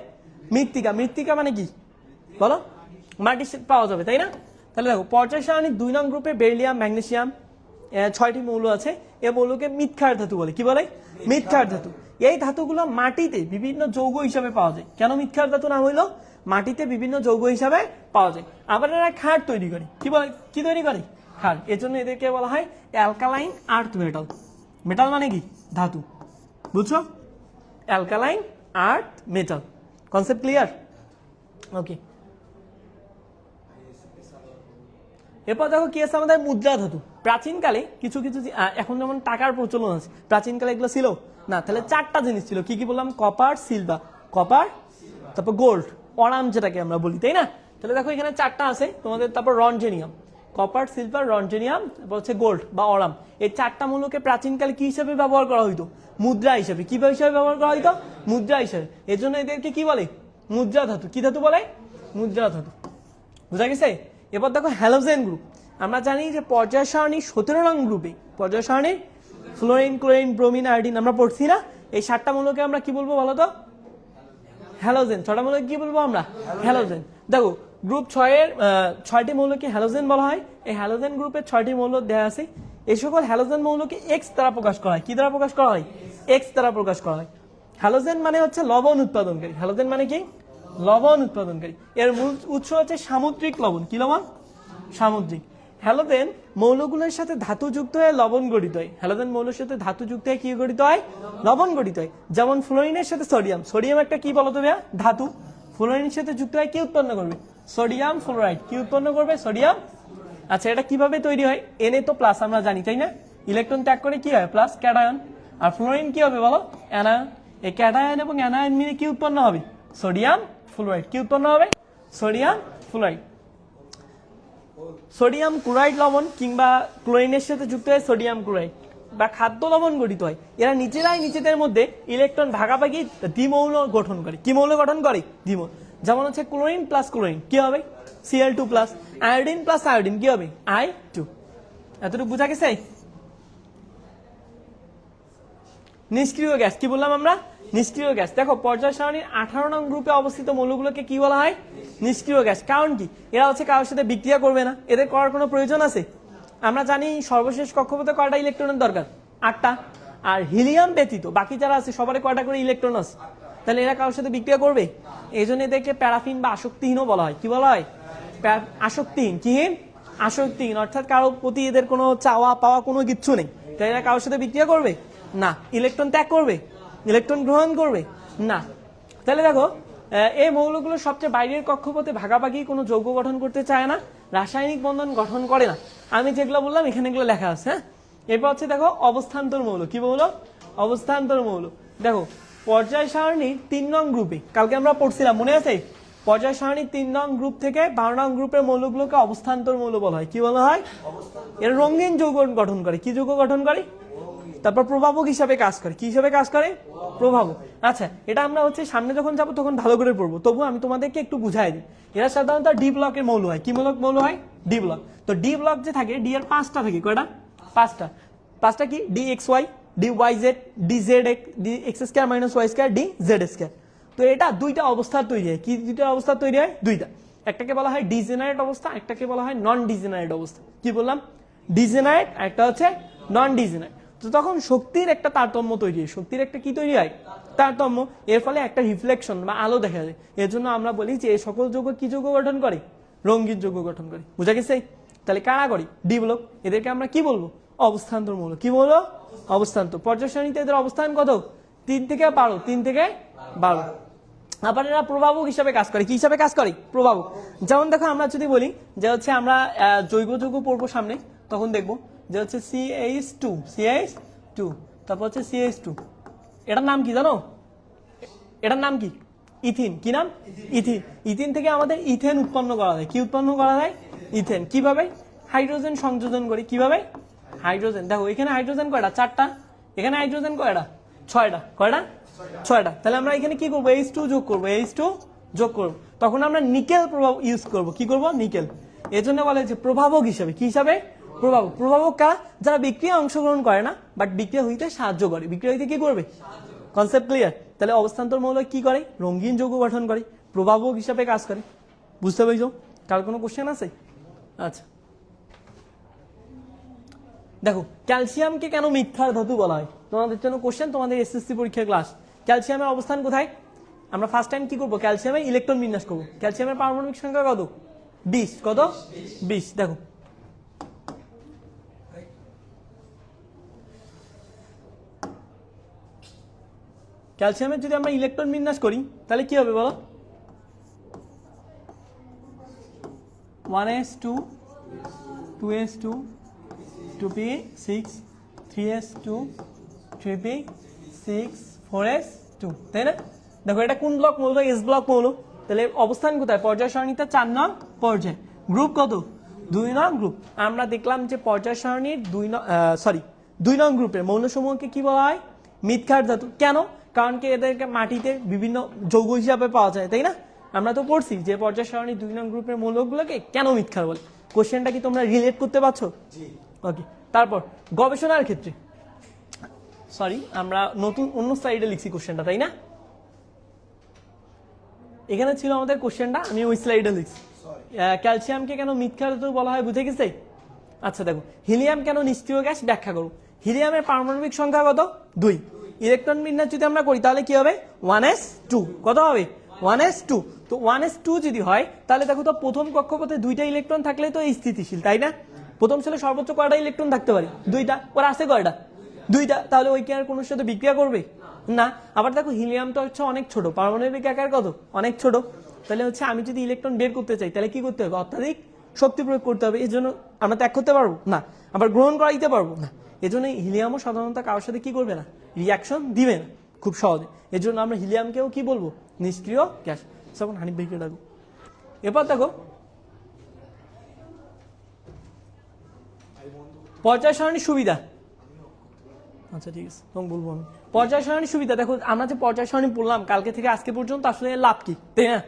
মৃত্তিকা। মৃত্তিকা মানে কি বলো, মাটি পাওয়া যাবে, তাই না? তাহলে দেখো, পর্যায় সারণীর 2 নং গ্রুপে বেরিলিয়াম, ম্যাগনেসিয়াম, 6টি মৌল আছে। এই মৌলকে মৃৎক্ষার ধাতু বলে। কি বলে, মৃৎক্ষার ধাতু। এই ধাতুগুলো মাটিতে বিভিন্ন যৌগ হিসাবে পাওয়া যায়। কেন মৃৎক্ষার ধাতু নাম হইলো, মাটিতে বিভিন্ন যৌগ হিসাবে পাওয়া যায়। আবার এরা ক্ষার তৈরি করে। কি বলে, কি তৈরি করে, ক্ষার। এজন্য এদেরকে বলা হয় অ্যালকালাইন আর্থ মেটাল। মেটাল মানে কি, ধাতু। বুঝছো, alkaline earth metal. Concept clear? Okay, এরপর দেখো কি আছে আমাদের, মুদ্রা ধাতু। প্রাচীনকালে কিছু কিছু এখন যেমন টাকার প্রচলন আছে, প্রাচীনকালে এগুলো ছিল না। তাহলে 4টা জিনিস ছিল, কি কি বললাম, কপার, সিলভার, কপার, তারপর গোল্ড, অরাম যেটাকে আমরা বলি, তাই না? তাহলে দেখো এখানে 4টা আছে তোমাদের। তারপর রঞ্জেনিয়াম, কপার, সিলভার, রঞ্জনিয়াম, তারপর হচ্ছে গোল্ড বা অরাম। এই 4টা মৌলকে প্রাচীনকালে কি হিসেবে ব্যবহার করা হইতো? মুদ্রা হিসেবে। কি হিসেবে ব্যবহার করা হইতো? মুদ্রা হিসেবে। এর জন্য এদেরকে কি বলে? মুদ্রা ধাতু। কি ধাতু বলে? মুদ্রা ধাতু। বুঝা গেছে? এবার দেখো হ্যালোজেন গ্রুপ। আমরা জানি যে পর্যায় সারণী 17 নং গ্রুপে, পর্যায় সারণী ফ্লোরিন, ক্লোরিন, ব্রোমিন, আয়োডিন আমরা পড়ছি না? এই 7টা মৌলকে আমরা কি বলবো বলো তো? হ্যালোজেন। 6টা মৌলকে কি বলবো আমরা? হ্যালোজেন। দেখো গ্রুপ 6 এর 6টি মৌলকে হ্যালোজেন বলা হয়। এই হ্যালোজেন গ্রুপের 6টি মৌল দেওয়া আছে। এই সকল হ্যালোজেন মৌলকে এক্স দ্বারা প্রকাশ করা হয়। কি দ্বারা প্রকাশ করা হয়? এক্স দ্বারা প্রকাশ করা হয়। হ্যালোজেন মানে হচ্ছে লবণ উৎপাদনকারী। হ্যালোজেন মানে কি? লবণ উৎপাদনকারী। এর মূল উৎস হচ্ছে সামুদ্রিক লবণ। কি লবণ? সামুদ্রিক। হ্যালোজেন মৌলগুলোর সাথে ধাতু যুক্ত হয়ে লবণ গঠিত হয়। হ্যালোজেন মৌলের সাথে ধাতু যুক্ত হয়ে কি গঠিত হয়? লবণ গঠিত হয়। যেমন ফ্লোরিনের সাথে সোডিয়াম। সোডিয়াম একটা কি বলতো ভাইয়া? ধাতু। ফ্লোরিনের সাথে যুক্ত হয় কি উৎপন্ন করবে? Sodium fluoride. কি উৎপন্ন করবে? সোডিয়াম। আচ্ছা, এটা কিভাবে তৈরি হয়? Na তো প্লাস আমরা জানি, তাই না? ইলেকট্রন ত্যাগ করে কি হয়? Plus, cation. আর ফ্লোরিন কি হবে বলো? অ্যানায়ন। এই ক্যাটায়ন এবং অ্যানায়ন মিলে কি উৎপন্ন হবে? Sodium fluoride. কি উৎপন্ন হবে? Sodium fluoride. সোডিয়াম ক্লোরাইড লবণ কিংবা ক্লোরিনের সাথে যুক্ত হয় সোডিয়াম ক্লোরাইড বা খাদ্য লবণ গঠিত হয়। এরা নিজেরাই নিজেদের মধ্যে ইলেকট্রন ভাগাভাগি দ্বিমৌল গঠন করে। কি মৌল গঠন করে? দ্বিমৌল। যেমন হচ্ছে ক্লোরিন প্লাস ক্লোরিন কি হবে? Cl2 plus. Iodine plus iodine কি হবে? I2। এতটুকু বোঝা গেছে? নিষ্ক্রিয় গ্যাস। কি বললাম আমরা? নিষ্ক্রিয় গ্যাস। দেখো পর্যায় সারণীর 18 নং গ্রুপে অবস্থিত মৌলগুলোকে কি বলা হয়? নিষ্ক্রিয় গ্যাস। কারণ কি? এরা হচ্ছে কারোর সাথে বিক্রিয়া করবে না। এদের করার কোনো প্রয়োজন আছে? আমরা জানি সর্বশেষ কক্ষপথে কয়টা ইলেকট্রনের দরকার? 8টা। আর হিলিয়াম ব্যতীত বাকি যারা আছে সবারই কয়টা করে ইলেকট্রন আছে? তাহলে এরা কারোর সাথে বিক্রিয়া করবে? এই জন্য এদেরকে প্যারাফিন বা আসক্তিহীনও বলা হয়। কি বলা হয়? আসক্তিহীন। কিহীন? আসক্তিহীন। অর্থাৎ কারো প্রতি এদের কোনো চাওয়া পাওয়া কোনো কিচ্ছু নেই। তাই এরা কারোর সাথে বিক্রিয়া করবে না। ইলেকট্রন ত্যাগ করবে? ইলেকট্রন গ্রহণ করবে না। তাহলে দেখো এই মৌলগুলো সবচেয়ে বাইরের কক্ষপথে ভাগাভাগি কোনো যৌগ গঠন করতে চায় না, রাসায়নিক বন্ধন গঠন করে না। আমি যেগুলো বললাম এখানে এগুলো লেখা আছে। হ্যাঁ, এরপর হচ্ছে দেখো অবস্থান্তর মৌল। কি মৌল? অবস্থান্তর মৌল। দেখো পর্যায় সারণীর 3 নং গ্রুপে কালকে আমরা পড়ছিলাম, মনে আছে? পর্যায় সারণীর 3 নং গ্রুপ থেকে 12 নং গ্রুপের মৌলগুলোকে অবস্থান্তর মৌল বলা হয়। কি বলা হয়? এর রঙিন যৌগ গঠন করে। কি যৌগ গঠন করে? তারপর প্রভাবক হিসাবে কাজ করে। কি হিসাবে কাজ করে? প্রভাবক। আচ্ছা, এটা আমরা হচ্ছে সামনে যখন যাবো তখন ভালো করে পড়বো, তবু আমি তোমাদেরকে একটু বুঝাই দিই। এরা সাধারণত ডি ব্লকের মৌল হয়। কি মৌল হয়? D block. তো ডি ব্লক যে থাকে, ডি এর 5টা থাকে। কয়টা? 5টা কি? D X Y, D Y Z, D Z X, D X square minus Y square, D Z square. তো এটা 2টা অবস্থা তৈরি হয়। কি 2টা অবস্থা তৈরি হয়? 2টা। একটাকে বলা হয় ডিজেনারেট অবস্থা, একটাকে বলা হয় নন ডিজেনারেট অবস্থা। কি বললাম? ডিজেনারেট, একটা হচ্ছে নন ডিজেনারেট। তো তখন শক্তির একটা তারতম্য তৈরি হয়। শক্তির একটা কি তৈরি হয়? তারতম্য। এর ফলে একটা রিফ্লেকশন বা আলো দেখা যায়। এর জন্য আমরা বলি যে এই সকল যৌগ কি যৌগ গঠন করে? রঙিন যৌগ গঠন করে। বুঝা গেছে? তাহলে কারা করে? D block. এদেরকে আমরা কি বলবো? অবস্থান্তর মৌল। কি বলবো? অবস্থান্তর। পর্যায় সারণীতে এদের অবস্থান কত? 3 থেকে 12। 3 থেকে 12। আবার এরা প্রভাবক হিসাবে কাজ করে। কি হিসাবে কাজ করে? প্রভাবক। যেমন দেখো আমরা যদি বলি যে হচ্ছে আমরা জৈব যৌগ পড়বো সামনে, তখন দেখবো যে হচ্ছে CH2, তারপর হচ্ছে CH2। এটার নাম কি জানো? এটার নাম কি? ইথিন। কি নাম? ইথিন। ইথিন থেকে আমাদের ইথেন উৎপন্ন করা যায়। কি উৎপন্ন করা যায়? ইথেন। কিভাবে? হাইড্রোজেন সংযোজন করে। কিভাবে? হাইড্রোজেন। দেখো এখানে হাইড্রোজেন কয়টা? 4টা। এখানে হাইড্রোজেন কয়টা? 6টা। কয়টা? 6টা। তাহলে আমরা এখানে কি করবো? H2 যোগ করবো। H2 যোগ করবো। তখন আমরা নিকেল প্রভাব ইউজ করবো। কি করবো? নিকেল। এর জন্য বলা হয়েছে প্রভাবক হিসাবে। কি হিসাবে? প্রভাবক। প্রভাবক কারা? যারা বিক্রিয়া অংশগ্রহণ করে না, বাট বিক্রিয়া হইতে সাহায্য করে। বিক্রিয়া হইতে কি করবে? Concept clear? তাহলে অবস্থান্তর মৌল কি করে? রঙিন যৌগ গঠন করে, প্রভাবক হিসাবে কাজ করে। বুঝতে পেরেছো? কার কোনো কোশ্চেন আছে? আচ্ছা, দেখো ক্যালসিয়ামকে কেন মিথ্যার ধাতু বলা হয়? তোমাদের জন্য কোশ্চেন, তোমাদের এসএসসি পরীক্ষার ক্লাস। ক্যালসিয়ামের অবস্থান কোথায়? আমরা ফার্স্ট টাইম কি করবো? ক্যালসিয়ামের ইলেকট্রন বিন্যাস করবো। ক্যালসিয়ামের পারমাণবিক সংখ্যা কত? 20। কত? 20। দেখো ক্যালসিয়ামের যদি আমরা ইলেকট্রন বিন্যাস করি তাহলে কি হবে বলো? 1s2, 2s2, 2p6, 3s2, 3p6, 4s2, তাই না? দেখো এটা কোন ব্লক মৌল? এস ব্লক মৌল। তাহলে অবস্থান কোথায়? পর্যায় সারণীতে 4 নং পর্যায়। গ্রুপ কত? 2 নং গ্রুপ। আমরা দেখলাম যে পর্যায় সারণীর 2 নং গ্রুপের মৌলসমূহকে কি বলা হয়? মৃৎক্ষার ধাতু। কেন? কারণ কি এদেরকে মাটিতে বিভিন্ন যৌগ হিসাবে পাওয়া যায়, তাই না? আমরা তো পড়ছি যে পর্যায় সারণীর 2 নং গ্রুপের মৌলগুলোকে কেন মৃৎক্ষার বলে। কোশ্চেনটা কি তোমরা রিলেট করতে পারছো? ওকে। তারপর গবেষণার ক্ষেত্রে, আমরা নতুন অন্য স্লাইডে লিখছি কোশ্চেনটা, তাই না? এখানে ছিল আমাদের কোশ্চেনটা, আমি ওই স্লাইডে লিখছি। ক্যালসিয়ামকে কেন মৃৎক্ষার ধাতু বলা হয়, বুঝে গেছে? আচ্ছা দেখো, হিলিয়াম কেন নিষ্ক্রিয় গ্যাস, ব্যাখ্যা করো। হিলিয়ামের পারমাণবিক সংখ্যা কত? 2। ইলেকট্রন বিন্যাস যদি আমরা করি তাহলে কি হবে? 1s2। কত হবে? 1s2। তো 1s2 যদি হয় তাহলে দেখো তো প্রথম কক্ষপথে 2টা ইলেকট্রন থাকলে তো এই স্থিতিশীল, তাই না? প্রথম ছেলে সর্বোচ্চ কয়টা ইলেকট্রন থাকতে পারে? 2টা। ওর আছে কয়টা? 2টা। তাহলে ওই কি আর কোনো সাথে বিক্রিয়া করবে না? আবার দেখো হিলিয়াম তো হচ্ছে অনেক ছোট, পারমাণবিক আকার কত? অনেক ছোট। তাহলে হচ্ছে আমি যদি ইলেকট্রন বের করতে চাই তাহলে কি করতে হবে? অত্যাধিক শক্তি প্রয়োগ করতে হবে। এই জন্য আমরা ত্যাগ করতে পারবো না, আবার গ্রহণ করাইতে পারবো না। এজন্য হিলিয়ামও সাধারণত কারোর সাথে কি করবে না? রিয়াকশন দিবে না খুব সহজে। এর জন্য আমরা হিলিয়ামকেও কি বলবো? নিষ্ক্রিয় গ্যাস। যেমন হানিফ ভাইকে ডাকো। এরপর দেখো পর্যায় সারণীর সুবিধা। আচ্ছা ঠিক আছে, তখন বলবো আমি। পর্যায় সারণীর সুবিধা দেখো, আমরা যে পর্যায় সারণী পড়লাম কালকে থেকে আজকে পর্যন্ত, আসলে লাভ কি, তাই না?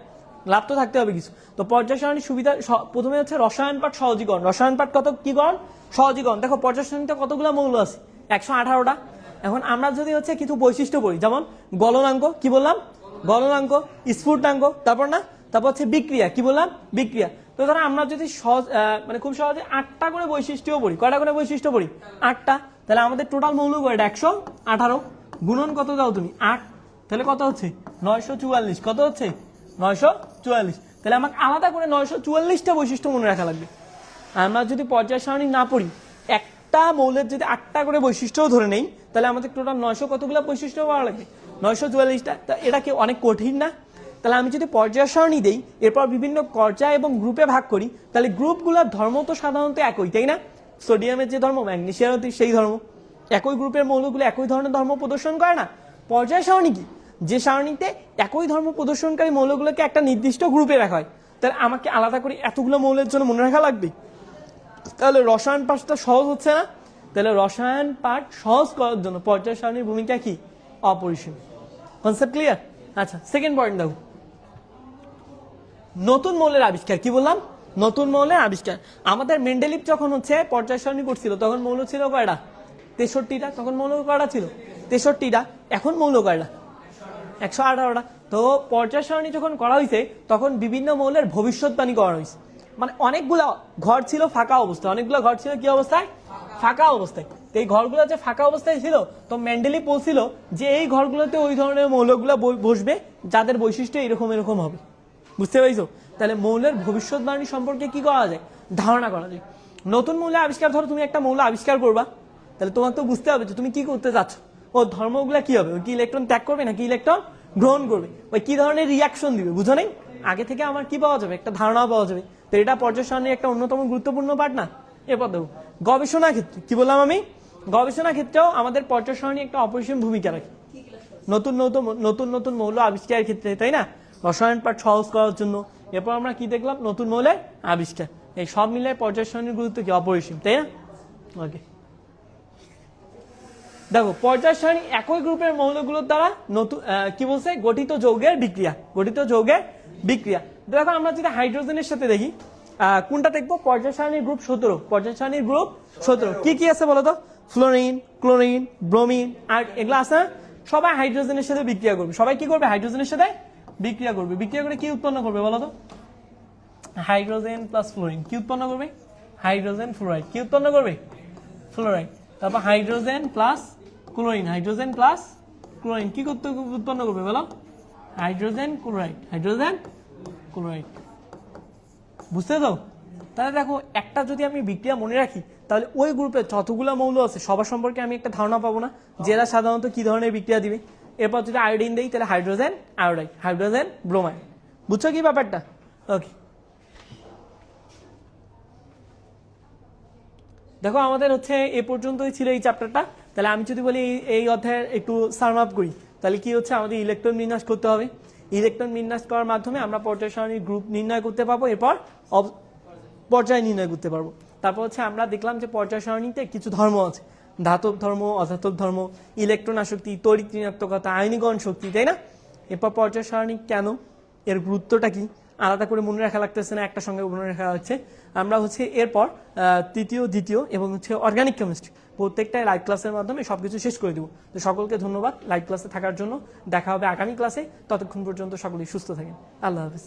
লাভ তো থাকতে হবে কিছু। তো পর্যায় সারণীর সুবিধা প্রথমে হচ্ছে রসায়ন পাঠ সহজীকরণ। রসায়ন পাঠ কত কি করণ? সহজীকরণ। দেখো পর্যায় সারণীতে কতগুলো মৌল আছে? 118টা। এখন আমরা যদি হচ্ছে কিছু বৈশিষ্ট্য পড়ি, যেমন গলনাঙ্ক, কি বললাম? গলনাঙ্ক, স্ফুটনাঙ্ক, তারপর হচ্ছে বিক্রিয়া, কি বললাম? বিক্রিয়া। তো ধরো আমরা যদি সহজ খুব সহজে 8টা করে বৈশিষ্ট্য পড়ি, কয়টা করে বৈশিষ্ট্য পড়ি? 8টা। তাহলে আমাদের টোটাল মৌল কয়টা? 118। গুণন কত দাও তুমি? 8। তাহলে কত হচ্ছে? 944। কত হচ্ছে? 944। তাহলে আমাকে আলাদা করে 944টা বৈশিষ্ট্য মনে রাখা লাগবে। আমরা যদি পর্যায় সারণী না পড়ি, একটা মৌলের যদি 8টা করে বৈশিষ্ট্যও ধরে নেই, তাহলে আমাদের টোটাল 900 কতগুলো বৈশিষ্ট্য পাওয়া লাগবে? 944টা। এটা কি অনেক কঠিন না? তাহলে আমি যদি পর্যায় সারণী দেই, এরপর বিভিন্ন পর্যায় এবং গ্রুপে ভাগ করি, তাহলে গ্রুপগুলোর ধর্ম তো সাধারণত একই, তাই না? সোডিয়ামের যে ধর্ম, ম্যাগনেসিয়ামের সেই ধর্ম। একই গ্রুপের মৌলগুলো একই ধরনের ধর্ম প্রদর্শন করে না? পর্যায় সারণী কি? যে সারণীতে একই ধর্ম প্রদর্শনকারী মৌলগুলোকে একটা নির্দিষ্ট গ্রুপে রাখা হয়। তাহলে আমাকে আলাদা করে এতগুলো মৌলের জন্য মনে রাখা লাগবে? তাহলে রসায়ন পাঠটা সহজ হচ্ছে না? তাহলে রসায়ন পাঠ সহজ করার জন্য পর্যায় সারণীর ভূমিকা কি? অপরিসীম। Concept clear? আচ্ছা, সেকেন্ড পয়েন্ট দেখো, নতুন মৌলের আবিষ্কার। কি বললাম? নতুন মৌলের আবিষ্কার। আমাদের মেন্ডেলিভ যখন হচ্ছে পর্যায় সারণী করছিল তখন মৌল ছিল কয়টা? 63টা। তখন মৌল কয়টা ছিল? 63টা। এখন মৌল কয়টা? 118টা। তো পর্যায় সারণী যখন করা হয়েছে তখন বিভিন্ন মৌলের ভবিষ্যৎবাণী করা হয়েছে। মানে অনেকগুলো ঘর ছিল ফাঁকা অবস্থায়, অনেকগুলো ঘর ছিল কি অবস্থায়? ফাঁকা অবস্থায়। তো এই ঘরগুলো যে ফাঁকা অবস্থায় ছিল, তো মেন্ডেলিভ বলছিল যে এই ঘরগুলোতে ওই ধরনের মৌলগুলো বসবে যাদের বৈশিষ্ট্য এরকম এরকম হবে। বুঝতে পারছো? তাহলে মৌলের ভবিষ্যৎবাণী সম্পর্কে কি করা যায়? ধারণা করা যায়। নতুন মৌলের আবিষ্কার, ধরো তুমি একটা মৌল আবিষ্কার করবা, তাহলে তোমাকে তো বুঝতে হবে যে তুমি কি করতে চাচ্ছ। ও ধর্মগুলা কি হবে? ওই কি ইলেকট্রন ত্যাগ করবে নাকি ইলেকট্রন গ্রহণ করবে? ওই কি ধরনের রিয়াকশন দিবে, বুঝো নেই? আগে থেকে আমার কি পাওয়া যাবে? একটা ধারণা পাওয়া যাবে। তো এটা পর্যায় সারণীর একটা অন্যতম গুরুত্বপূর্ণ পার্ট না? এরপর দেখো গবেষণা ক্ষেত্রে। কি বললাম আমি? গবেষণা ক্ষেত্রেও আমাদের পর্যায় সারণী একটা অপরিসীম ভূমিকা রাখে নতুন নতুন নতুন মৌল আবিষ্কারের ক্ষেত্রে, তাই না? রসায়ন পাঠ সহজ করার জন্য। এরপর আমরা কি দেখলাম? নতুন মৌলের আবিষ্কার। এই সব মিলে পর্যায় সারণীর গুরুত্ব কি? অপরিসীম, তাই না? ওকে, দেখো পর্যায় সারণী একই গ্রুপের মৌলগুলোর দ্বারা নতুন কি বলছে? গঠিত যৌগের বিক্রিয়া। গঠিত যৌগের বিক্রিয়া। দেখো আমরা যদি হাইড্রোজেনের সাথে দেখি, কোনটা দেখবো? পর্যায় সারণীর গ্রুপ 17। পর্যায় সারণীর গ্রুপ 17 কি কি আছে বলতো? ফ্লোরিন, ক্লোরিন, ব্রোমিন আর এগুলো আছে। সবাই হাইড্রোজেনের সাথে বিক্রিয়া করবে। সবাই কি করবে? হাইড্রোজেনের সাথে বিক্রিয়া করবে। বিক্রিয়া করে কি উৎপন্ন করবে বলতো? Hydrogen plus fluorine. কি উৎপন্ন করবে? Hydrogen fluoride. কি উৎপন্ন করবে? ফ্লোরাইড। তারপর hydrogen plus chlorine. Hydrogen plus chlorine কি উৎপন্ন করবে বলো? Hydrogen chloride. Hydrogen chloride. বুঝতে তো? তাহলে দেখো একটা যদি আমি বিক্রিয়া মনে রাখি, তাহলে ওই গ্রুপে যতগুলো মৌল আছে সবার সম্পর্কে আমি একটা ধারণা পাবো না, যে এরা সাধারণত কি ধরনের বিক্রিয়া দিবে। এরপর যদি আয়োডিন দেই তাহলে হাইড্রোজেন আয়োডাইড, হাইড্রোজেন ব্রোমাইড। বুঝছো কি ব্যাপারটা? ওকে, দেখো আমাদের হচ্ছে এ পর্যন্তই ছিল এই চ্যাপ্টারটা। তাহলে আমি যদি বলি এই অধ্যায়ের একটু সাম আপ করি, তাহলে কি হচ্ছে? আমাদের ইলেকট্রন বিন্যাস করতে হবে। ইলেকট্রন বিন্যাস করার মাধ্যমে আমরা পর্যায় সারণীর গ্রুপ নির্ণয় করতে পারবো। এরপর পর্যায় নির্ণয় করতে পারবো। তারপর হচ্ছে আমরা দেখলাম যে পর্যায় সারণীতে কিছু ধর্ম আছে, ধাতব ধর্ম, অধাতব ধর্ম, ইলেকট্রন আসক্তি, তড়িৎ ঋণাত্মকতা, আয়নীকরণ শক্তি, তাই না? এরপর পর্যায় সারণী কেন, এর গুরুত্বটা কি, আলাদা করে মনে রাখা লাগতেছে না, একটা সঙ্গে মনে রাখা হচ্ছে। আমরা হচ্ছে এরপর তৃতীয়, দ্বিতীয় এবং হচ্ছে অর্গানিক কেমিস্ট্রি প্রত্যেকটা লাইভ ক্লাসের মাধ্যমে সবকিছু শেষ করে দেবো। তো সকলকে ধন্যবাদ লাইভ ক্লাসে থাকার জন্য। দেখা হবে আগামী ক্লাসে, ততক্ষণ পর্যন্ত সকলেই সুস্থ থাকেন। আল্লাহ হাফিজ।